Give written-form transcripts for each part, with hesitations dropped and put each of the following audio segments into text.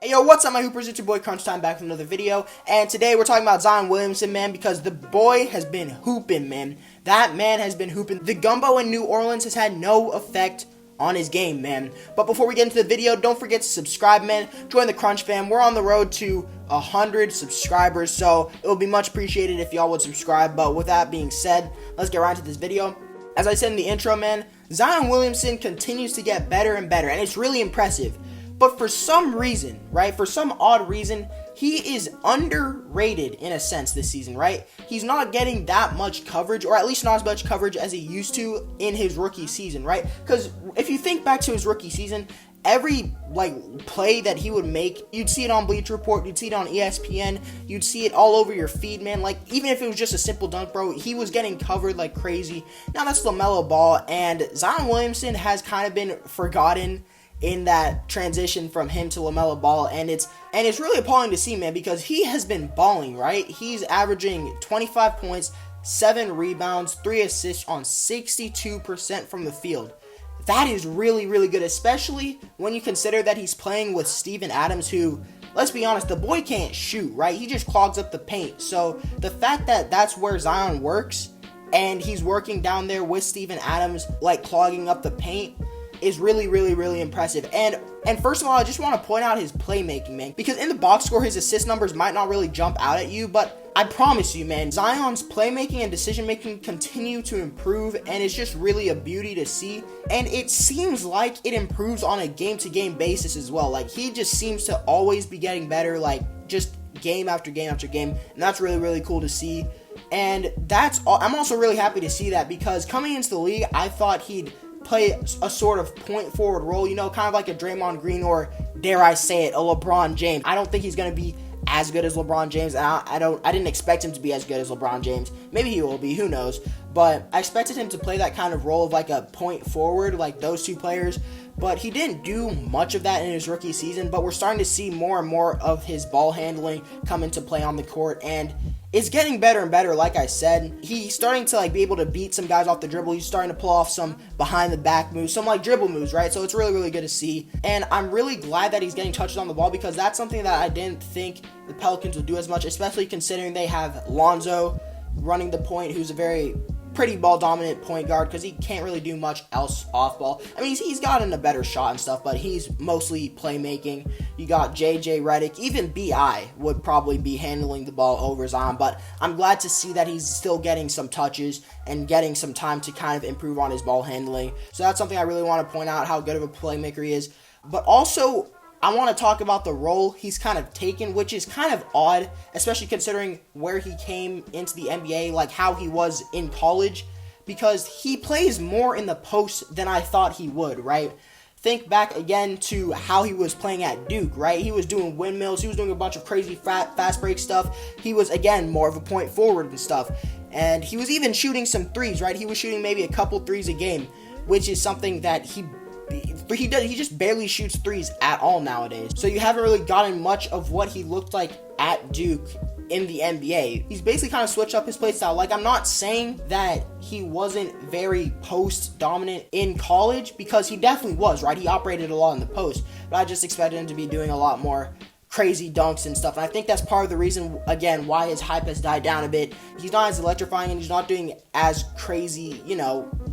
Yo, what's up, my hoopers? It's your boy Crunch Time back with another video, and today we're talking about Zion Williamson, man, because the boy has been hooping, man. That man has been hooping. The gumbo in New Orleans has had no effect on his game, man. But before we get into the video, don't forget to subscribe, man. Join the Crunch fam. We're on the road to 100 subscribers, so it would be much appreciated if y'all would subscribe. But with that being said, let's get right into this video. As I said in the intro, man, Zion Williamson continues to get better and better, and it's really impressive. But for some reason, right, for some odd reason, he is underrated in a sense this season, right? He's not getting that much coverage, or at least not as much coverage as he used to in his rookie season, right? Because if you think back to his rookie season, every, play that he would make, you'd see it on Bleacher Report, you'd see it on ESPN, you'd see it all over your feed, man. Even if it was just a simple dunk, bro, he was getting covered like crazy. Now that's LaMelo Ball, and Zion Williamson has kind of been forgotten in that transition from him to LaMelo Ball, and it's really appalling to see, man, because he has been balling, right? He's averaging 25 points, 7 rebounds, 3 assists on 62% from the field. That is really, really good, especially when you consider that he's playing with Steven Adams, who, let's be honest, the boy can't shoot, right? He just clogs up the paint. So the fact that that's where Zion works, and he's working down there with Steven Adams, clogging up the paint, is really, really, really impressive. And first of all, I just want to point out his playmaking, man, because in the box score, his assist numbers might not really jump out at you, but I promise you, man, Zion's playmaking and decision-making continue to improve, and it's just really a beauty to see, and it seems like it improves on a game-to-game basis as well. He just seems to always be getting better, just game after game after game, and that's really, really cool to see. And that's all. I'm also really happy to see that, because coming into the league, I thought he'd play a sort of point forward role, kind of like a Draymond Green, or dare I say it, a LeBron James. I don't think he's going to be as good as LeBron James, and I didn't expect him to be as good as LeBron James. Maybe he will be, who knows, but I expected him to play that kind of role of a point forward, like those two players, but he didn't do much of that in his rookie season. But we're starting to see more and more of his ball handling come into play on the court, and it's getting better and better. Like I said, he's starting to be able to beat some guys off the dribble. He's starting to pull off some behind the back moves, some dribble moves, right? So it's really, really good to see. And I'm really glad that he's getting touches on the ball, because that's something that I didn't think the Pelicans would do as much, especially considering they have Lonzo running the point, who's a very pretty ball dominant point guard, because he can't really do much else off ball. I mean, he's gotten a better shot and stuff, but he's mostly playmaking. You got JJ Redick, even BI would probably be handling the ball over Zion, but I'm glad to see that he's still getting some touches and getting some time to kind of improve on his ball handling. So that's something I really want to point out, how good of a playmaker he is. But also, I want to talk about the role he's kind of taken, which is kind of odd, especially considering where he came into the NBA, how he was in college, because he plays more in the post than I thought he would, right? Think back again to how he was playing at Duke, right? He was doing windmills, he was doing a bunch of crazy fast break stuff. He was, again, more of a point forward and stuff, and he was even shooting some threes, right? He was shooting maybe a couple threes a game, which is something that he just barely shoots threes at all nowadays. So you haven't really gotten much of what he looked like at Duke in the NBA. He's basically kind of switched up his play style. I'm not saying that he wasn't very post dominant in college, because he definitely was, right? He operated a lot in the post, but I just expected him to be doing a lot more crazy dunks and stuff, and I think that's part of the reason, again, why his hype has died down a bit. He's not as electrifying, and he's not doing as crazy,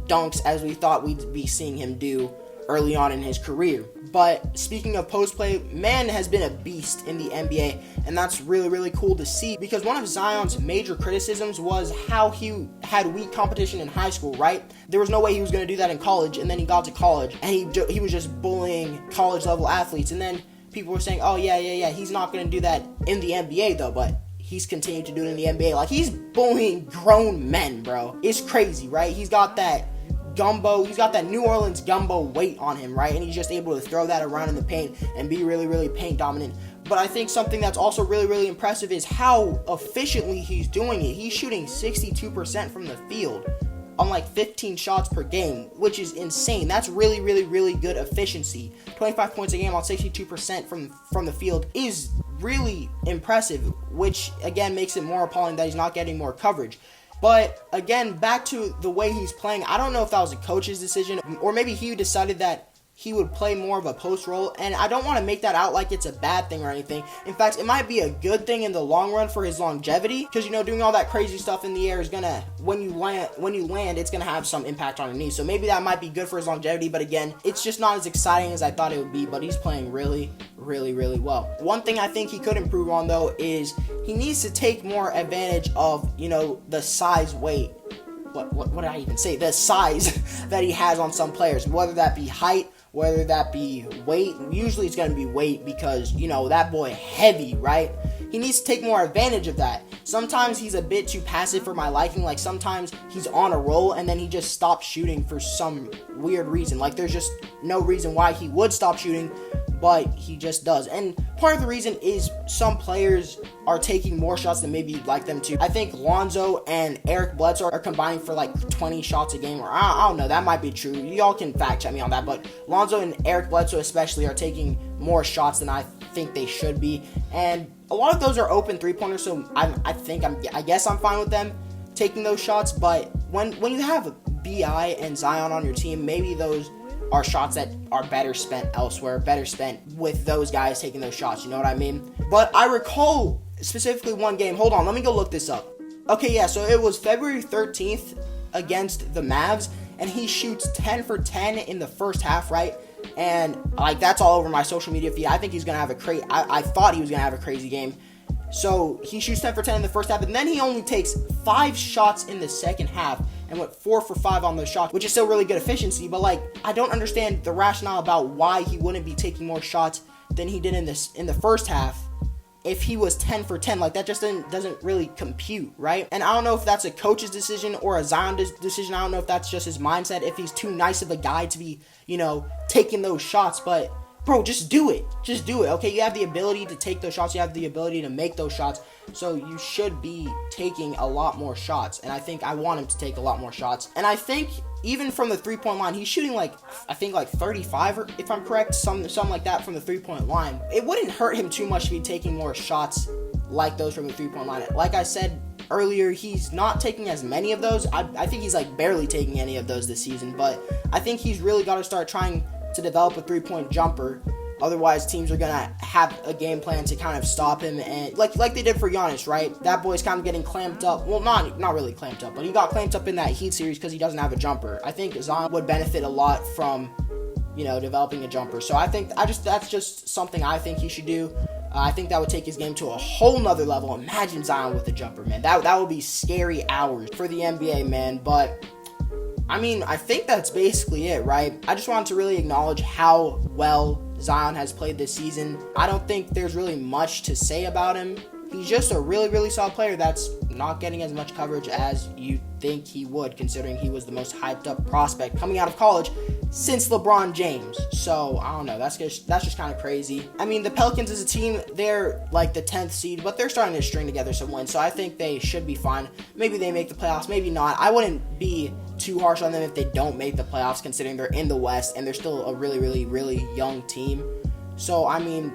dunks as we thought we'd be seeing him do early on in his career. But speaking of post play, man has been a beast in the NBA, and that's really, really cool to see, because one of Zion's major criticisms was how he had weak competition in high school, right? There was no way he was going to do that in college, and then he got to college, and he was just bullying college level athletes, and then people were saying, oh yeah, he's not going to do that in the NBA though, but he's continued to do it in the NBA. He's bullying grown men, bro. It's crazy, right? He's got that New Orleans gumbo weight on him, right? And he's just able to throw that around in the paint and be really, really paint dominant. But I think something that's also really, really impressive is how efficiently he's doing it. He's shooting 62% from the field on 15 shots per game, which is insane. That's really, really, really good efficiency. 25 points a game on 62% from the field is really impressive, which again makes it more appalling that he's not getting more coverage. But again, back to the way he's playing, I don't know if that was a coach's decision, or maybe he decided that he would play more of a post role, and I don't want to make that out like it's a bad thing or anything. In fact, it might be a good thing in the long run for his longevity, because, you know, doing all that crazy stuff in the air is gonna, when you land, it's gonna have some impact on your knees. So maybe that might be good for his longevity, but again, it's just not as exciting as I thought it would be. But he's playing really, really, really well. One thing I think he could improve on, though, is he needs to take more advantage of, you know, the size weight. What did I even say? The size that he has on some players, whether that be height, whether that be weight. Usually it's going to be weight because, you know, that boy heavy, right? He needs to take more advantage of that. Sometimes he's a bit too passive for my liking. Like, sometimes he's on a roll and then he just stops shooting for some weird reason. Like, there's just no reason why he would stop shooting, but he just does. And part of the reason is some players are taking more shots than maybe you'd like them to. I think Lonzo and Eric Bledsoe are combining for like 20 shots a game, or I don't know, that might be true. Y'all can fact check me on that, but Lonzo and Eric Bledsoe especially are taking more shots than I think they should be. And a lot of those are open three-pointers, so I guess I'm fine with them taking those shots. But when you have BI and Zion on your team, maybe those are shots that are better spent elsewhere, better spent with those guys taking those shots, you know what I mean? But I recall specifically one game. Hold on, let me go look this up. Okay, yeah, so it was February 13th against the Mavs, and he shoots 10 for 10 in the first half, right? And, like, that's all over my social media feed. I think he's going to have I thought he was going to have a crazy game. So he shoots 10 for 10 in the first half, and then he only takes 5 shots in the second half and went 4 for 5 on those shots, which is still really good efficiency. But, like, I don't understand the rationale about why he wouldn't be taking more shots than he did in the first half if he was 10 for 10. Like, that just doesn't really compute, right? And I don't know if that's a coach's decision or a Zion decision. I don't know if that's just his mindset, if he's too nice of a guy to be, you know, taking those shots. But bro, just do it. Just do it, okay? You have the ability to take those shots. You have the ability to make those shots. So you should be taking a lot more shots. And I want him to take a lot more shots. And I think even from the three-point line, he's shooting like 35, or if I'm correct, something like that from the three-point line. It wouldn't hurt him too much to be taking more shots like those from the three-point line. Like I said earlier, he's not taking as many of those. I think he's like barely taking any of those this season. But I think he's really got to start trying to develop a three-point jumper. Otherwise, teams are gonna have a game plan to kind of stop him, and like they did for Giannis, right? That boy's kind of getting clamped up. Well, not really clamped up, but he got clamped up in that Heat series because he doesn't have a jumper. I think Zion would benefit a lot from, you know, developing a jumper. So that's just something I think he should do. I think that would take his game to a whole nother level. Imagine Zion with a jumper, man. That would be scary hours for the NBA, man. But I mean, I think that's basically it, right? I just wanted to really acknowledge how well Zion has played this season. I don't think there's really much to say about him. He's just a really, really solid player that's not getting as much coverage as you think he would, considering he was the most hyped up prospect coming out of college since LeBron James. So, I don't know. That's just kind of crazy. I mean, the Pelicans as a team, they're like the 10th seed, but they're starting to string together some wins. So, I think they should be fine. Maybe they make the playoffs, maybe not. I wouldn't be too harsh on them if they don't make the playoffs, considering they're in the West and they're still a really, really, really young team. So, I mean,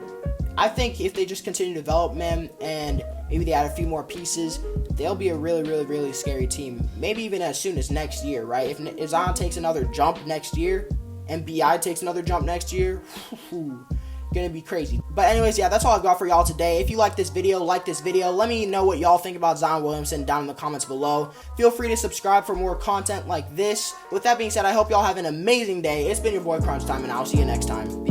I think if they just continue to develop, man, and maybe they add a few more pieces, they'll be a really, really, really scary team. Maybe even as soon as next year, right? If Zion takes another jump next year and BI takes another jump next year, gonna be crazy. But anyways, yeah, that's all I've got for y'all today. If you like this video, let me know what y'all think about Zion Williamson down in the comments below. Feel free to subscribe for more content like this. With that being said, I hope y'all have an amazing day. It's been your boy Crunch Time, and I'll see you next time.